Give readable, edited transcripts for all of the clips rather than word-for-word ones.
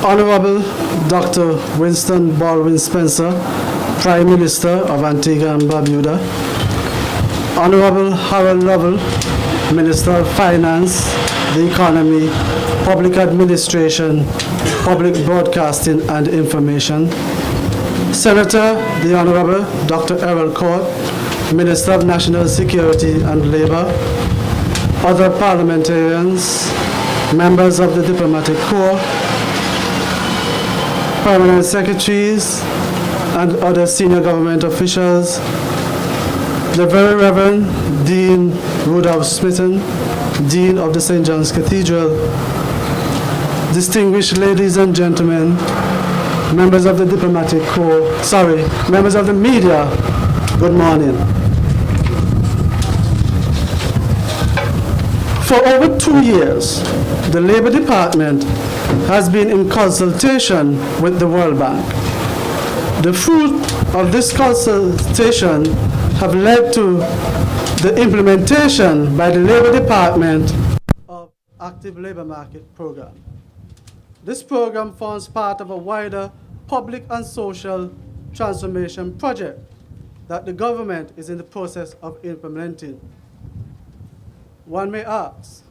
Honorable Dr. Winston Baldwin Spencer, Prime Minister of Antigua and Barbuda. Honorable Harold Lovell, Minister of Finance, the Economy, Public Administration, Public Broadcasting and Information. Senator, the Honorable Dr. Errol Court, Minister of National Security and Labor. Other parliamentarians, members of the Diplomatic Corps, permanent secretaries, and other senior government officials, the Very Reverend Dean Rudolph Smitten, Dean of the St. John's Cathedral, distinguished ladies and gentlemen, members of the Diplomatic Corps, members of the media, good morning. For over 2 years, the Labor Department has been in consultation with the World Bank. The fruit of this consultation have led to the implementation by the Labor Department of Active Labor Market Program. This program forms part of a wider public and social transformation project that the government is in the process of implementing. One may ask,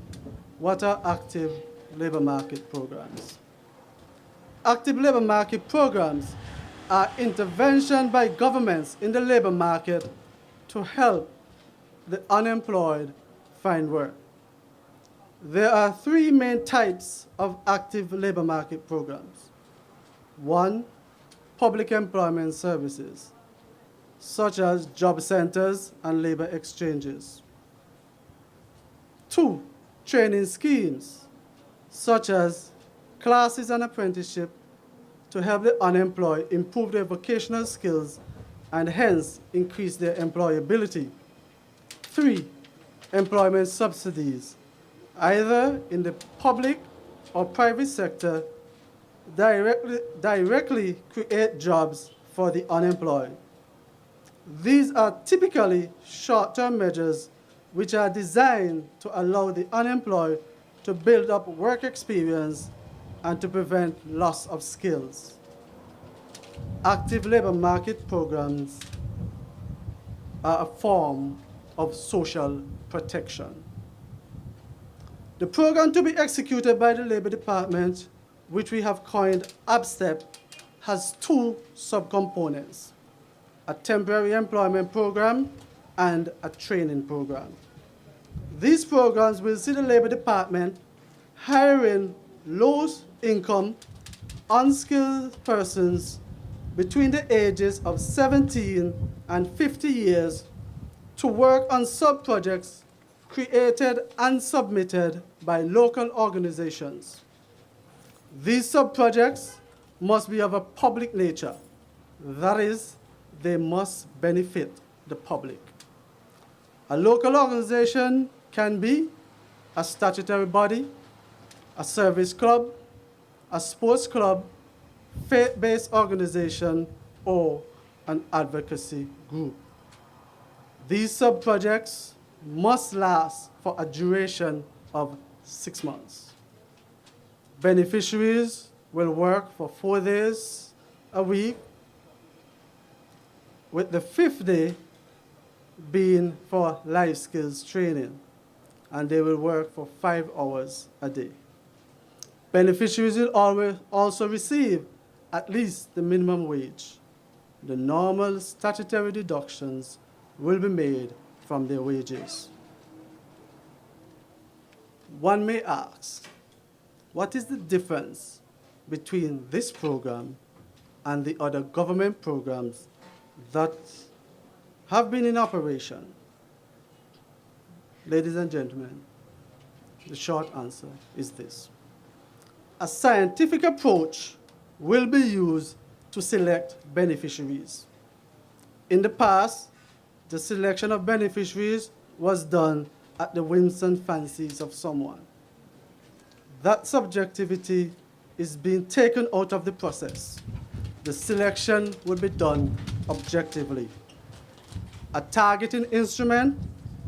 what are active labor market programs? Active labor market programs are intervention by governments in the labor market to help the unemployed find work. There are three main types of active labor market programs. One, public employment services, such as job centers and labor exchanges. Two, training schemes, such as classes and apprenticeship to help the unemployed improve their vocational skills and hence increase their employability. Three, employment subsidies, either in the public or private sector, directly create jobs for the unemployed. These are typically short-term measures which are designed to allow the unemployed to build up work experience and to prevent loss of skills. Active labor market programs are a form of social protection. The program to be executed by the Labor Department, which we have coined ABSTEP, has two subcomponents: a temporary employment program and a training program. These programs will see the Labor Department hiring low-income, unskilled persons between the ages of 17 and 50 years to work on sub-projects created and submitted by local organizations. These sub-projects must be of a public nature. That is, they must benefit the public. A local organization can be a statutory body, a service club, a sports club, faith-based organization, or an advocacy group. These sub-projects must last for a duration of 6 months. Beneficiaries will work for 4 days a week, with the 5th day being for life skills training, and they will work for 5 hours a day. Beneficiaries will also receive at least the minimum wage. The normal statutory deductions will be made from their wages. One may ask, what is the difference between this program and the other government programs that have been in operation? Ladies and gentlemen, the short answer is this. A scientific approach will be used to select beneficiaries. In the past, the selection of beneficiaries was done at the whims and fancies of someone. That subjectivity is being taken out of the process. The selection will be done objectively. A targeting instrument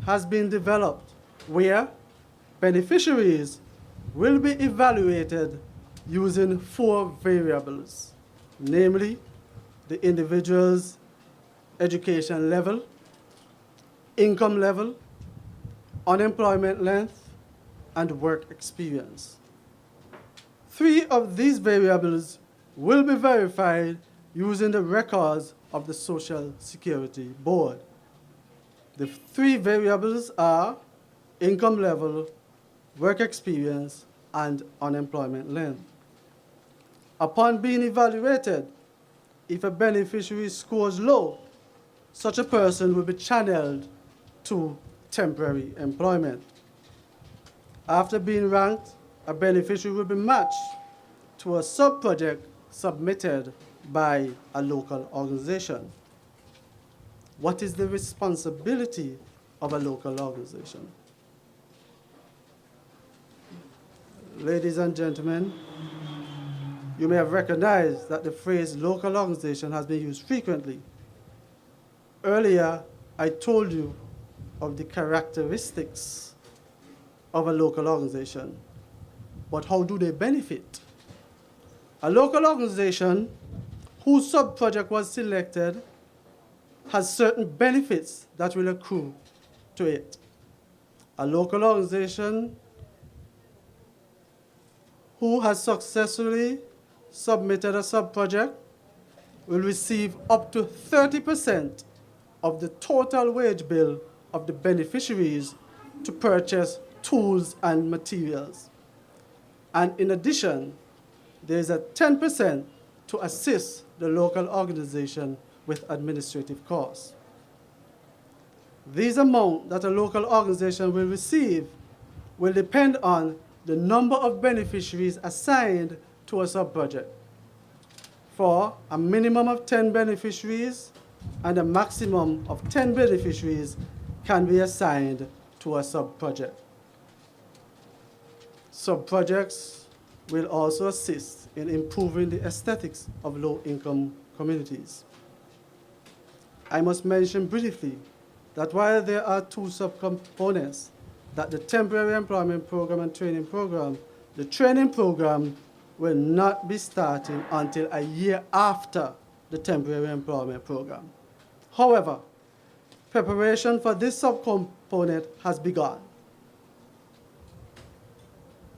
has been developed where beneficiaries will be evaluated using 4 variables, namely the individual's education level, income level, unemployment length, and work experience. 3 of these variables will be verified using the records of the Social Security Board. The 3 variables are income level, work experience, and unemployment length. Upon being evaluated, if a beneficiary scores low, such a person will be channeled to temporary employment. After being ranked, a beneficiary will be matched to a sub-project submitted by a local organization. What is the responsibility of a local organization? Ladies and gentlemen, you may have recognized that the phrase local organization has been used frequently. Earlier, I told you of the characteristics of a local organization, but how do they benefit? A local organization whose sub-project was selected has certain benefits that will accrue to it. A local organization who has successfully submitted a sub-project will receive up to 30% of the total wage bill of the beneficiaries to purchase tools and materials. And in addition, there is a 10% to assist the local organization with administrative costs. These amounts that a local organization will receive will depend on the number of beneficiaries assigned to a sub-project. For a minimum of 10 beneficiaries and a maximum of 10 beneficiaries can be assigned to a sub-project. Sub-projects will also assist in improving the aesthetics of low-income communities. I must mention briefly that while there are 2 subcomponents, that the temporary employment program and training program, the training program will not be starting until a year after the temporary employment program. However, preparation for this subcomponent has begun.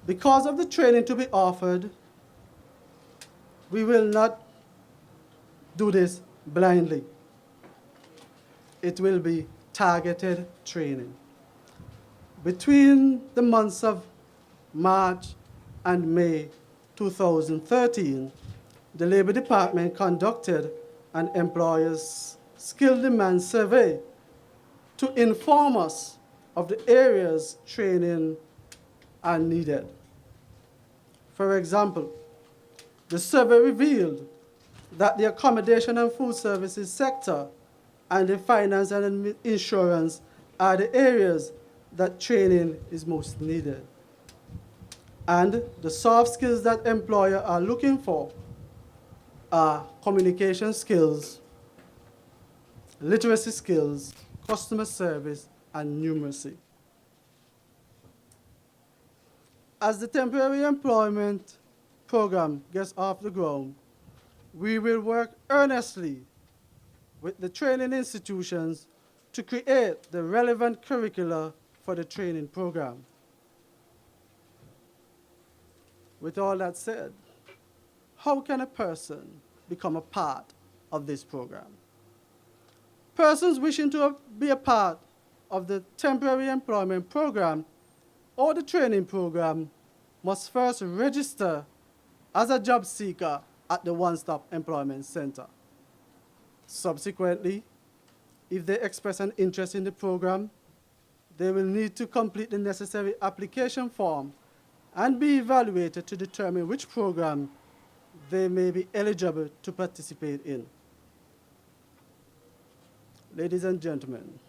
Because of the training to be offered, we will not do this blindly. It will be targeted training. Between the months of March and May 2013, the Labor Department conducted an employer's skill demand survey to inform us of the areas training are needed. For example, the survey revealed that the accommodation and food services sector and the finance and insurance are the areas that training is most needed. And the soft skills that employers are looking for are communication skills, literacy skills, customer service, and numeracy. As the temporary employment program gets off the ground, we will work earnestly with the training institutions to create the relevant curricula for the training program. With all that said, how can a person become a part of this program? Persons wishing to be a part of the temporary employment program or the training program must first register as a job seeker at the One-Stop Employment Center. Subsequently, if they express an interest in the program, they will need to complete the necessary application form and be evaluated to determine which program they may be eligible to participate in. Ladies and gentlemen,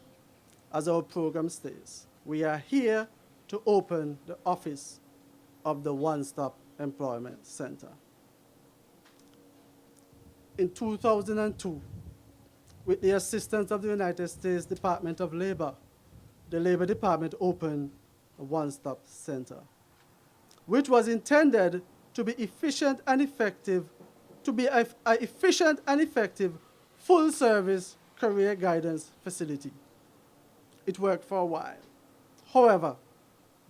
as our program states, we are here to open the office of the One-Stop Employment Center. In 2002, with the assistance of the United States Department of Labor, the Labor Department opened a One-Stop Center, which was intended to be efficient and effective, to be an efficient and effective full-service career guidance facility. It worked for a while. However,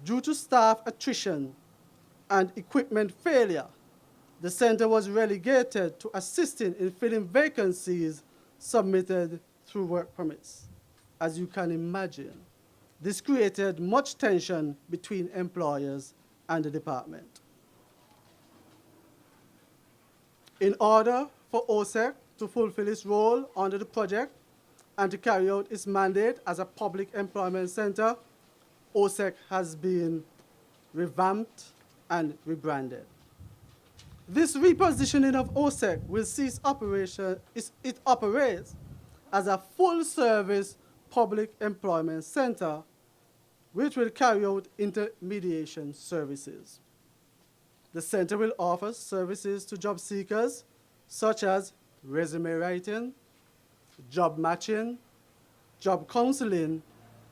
due to staff attrition and equipment failure, the center was relegated to assisting in filling vacancies submitted through work permits. As you can imagine, this created much tension between employers and the department. In order for OSEC to fulfill its role under the project and to carry out its mandate as a public employment center, OSEC has been revamped and rebranded. This repositioning of OSEC will see it operates as a full-service public employment center which will carry out intermediation services. The center will offer services to job seekers such as resume writing, job matching, job counseling,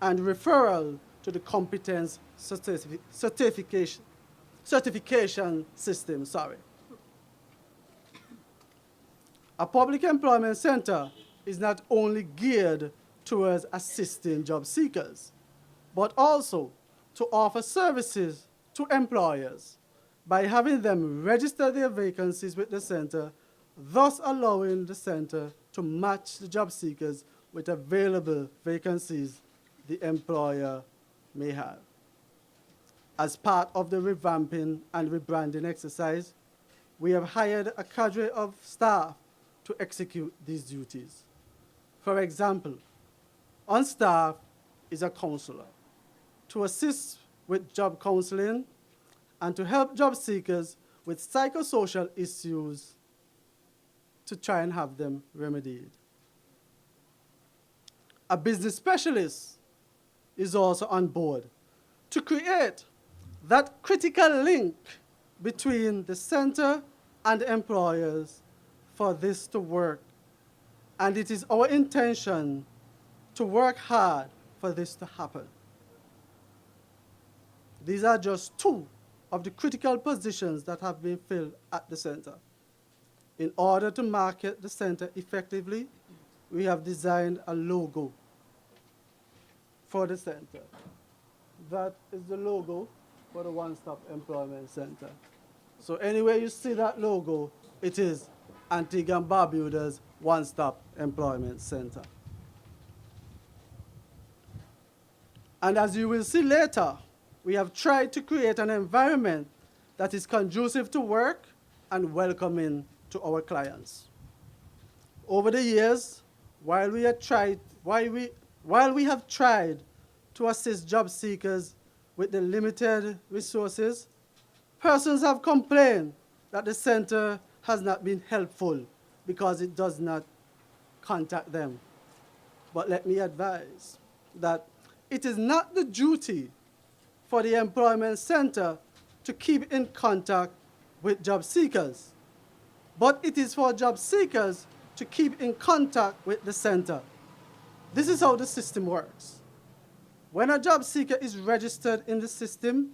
and referral to the competence certification system. A public employment center is not only geared towards assisting job seekers, but also to offer services to employers by having them register their vacancies with the center, thus allowing the center to match the job seekers with available vacancies the employer may have. As part of the revamping and rebranding exercise, we have hired a cadre of staff to execute these duties. For example, on staff is a counselor to assist with job counseling and to help job seekers with psychosocial issues to try and have them remedied. A business specialist is also on board to create that critical link between the center and employers for this to work. And it is our intention to work hard for this to happen. These are just two of the critical positions that have been filled at the center. In order to market the center effectively, we have designed a logo for the center. That is the logo for the One Stop Employment Center. So anywhere you see that logo, it is Antigua and Barbuda's One Stop Employment Center. And as you will see later, we have tried to create an environment that is conducive to work and welcoming to our clients. Over the years, while we have tried to assist job seekers with the limited resources, persons have complained that the center has not been helpful because it does not contact them. But let me advise that it is not the duty for the employment center to keep in contact with job seekers, but it is for job seekers to keep in contact with the center. This is how the system works. When a job seeker is registered in the system,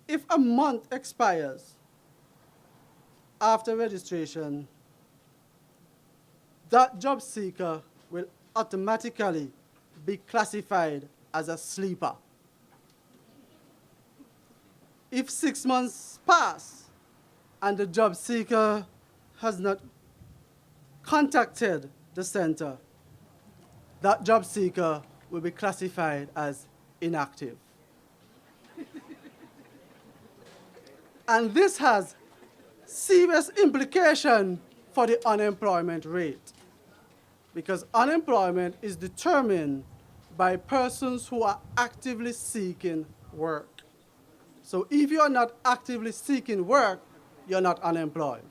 if a month expires after registration, that job seeker will automatically be classified as a sleeper. If 6 months pass and the job seeker has not contacted the center, that job seeker will be classified as inactive. And this has serious implication for the unemployment rate, because unemployment is determined by persons who are actively seeking work. So if you are not actively seeking work, you're not unemployed.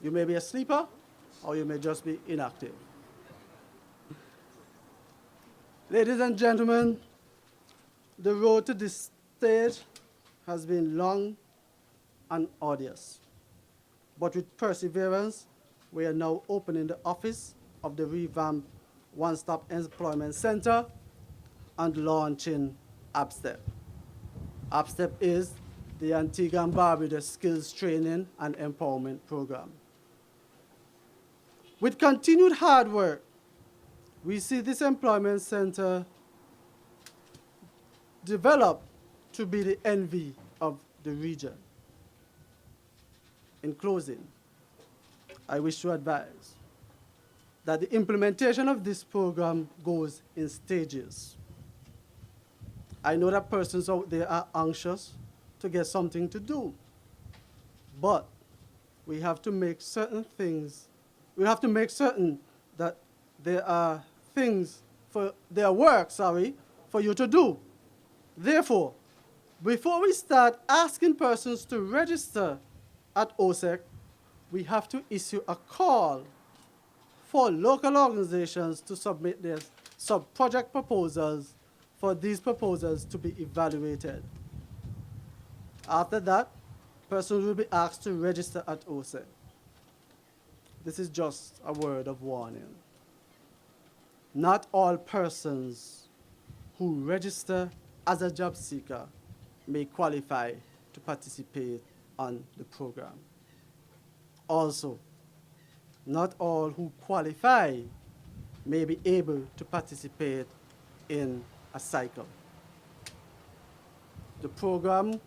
You may be a sleeper, or you may just be inactive. Ladies and gentlemen, the road to this stage has been long and arduous. But with perseverance, we are now opening the office of the revamped One Stop Employment Center and launching AppStep. AppStep is the Antigua and Barbuda Skills Training and Empowerment Program. With continued hard work, we see this employment center develop to be the envy of the region. In closing, I wish to advise that the implementation of this program goes in stages. I know that persons out there are anxious to get something to do, but we have to make certain that there are work for you to do. Therefore, before we start asking persons to register at OSEC, we have to issue a call for local organizations to submit their sub-project proposals for these proposals to be evaluated. After that, persons will be asked to register at OSEC. This is just a word of warning. Not all persons who register as a job seeker may qualify to participate on the program. Also, not all who qualify may be able to participate in a cycle. The program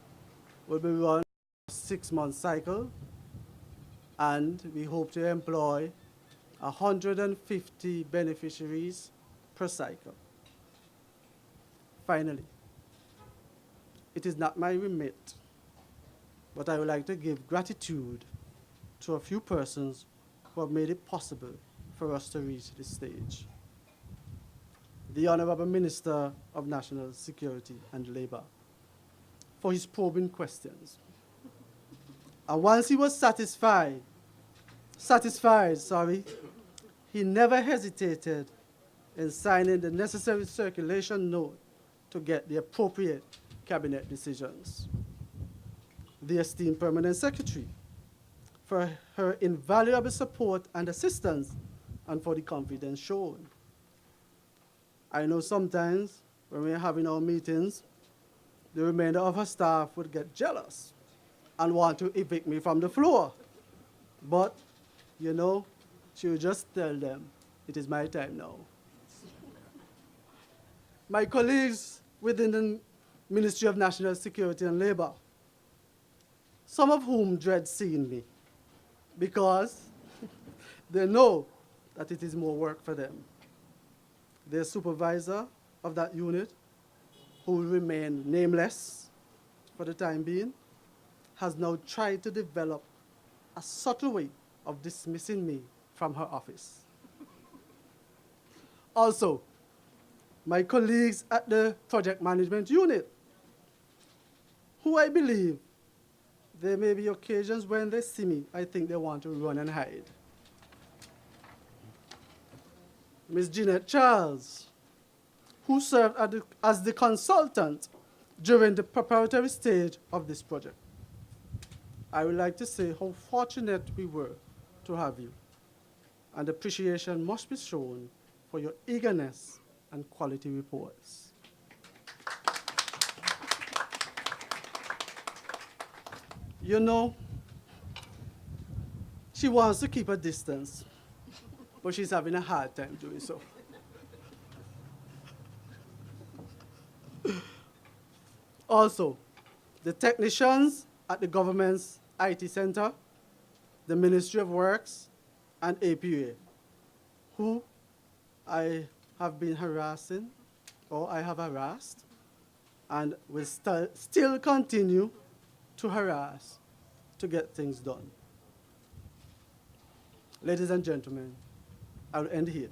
will be run a 6-month cycle, and we hope to employ 150 beneficiaries per cycle. Finally, it is not my remit, but I would like to give gratitude to a few persons who have made it possible for us to reach this stage. The Honorable Minister of National Security and Labor, for his probing questions. And once he was satisfied, he never hesitated in signing the necessary circulation note to get the appropriate cabinet decisions. The esteemed Permanent Secretary, for her invaluable support and assistance, and for the confidence shown. I know sometimes when we're having our meetings, the remainder of her staff would get jealous and want to evict me from the floor. But, you know, she would just tell them, it is my time now. My colleagues within the Ministry of National Security and Labor, some of whom dread seeing me because they know that it is more work for them. Their supervisor of that unit, who will remain nameless for the time being, has now tried to develop a subtle way of dismissing me from her office. Also, my colleagues at the project management unit, who I believe there may be occasions when they see me, I think they want to run and hide. Ms. Jeanette Charles, who served as the consultant during the preparatory stage of this project. I would like to say how fortunate we were to have you, and appreciation must be shown for your eagerness and quality reports. You know, she wants to keep a distance, but she's having a hard time doing so. Also, the technicians at the government's IT center, the Ministry of Works, and APA, who I have been harassing, or I have harassed, and will still continue to harass to get things done. Ladies and gentlemen, I'll end here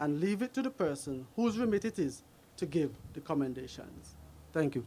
and leave it to the person whose remit it is to give the commendations. Thank you.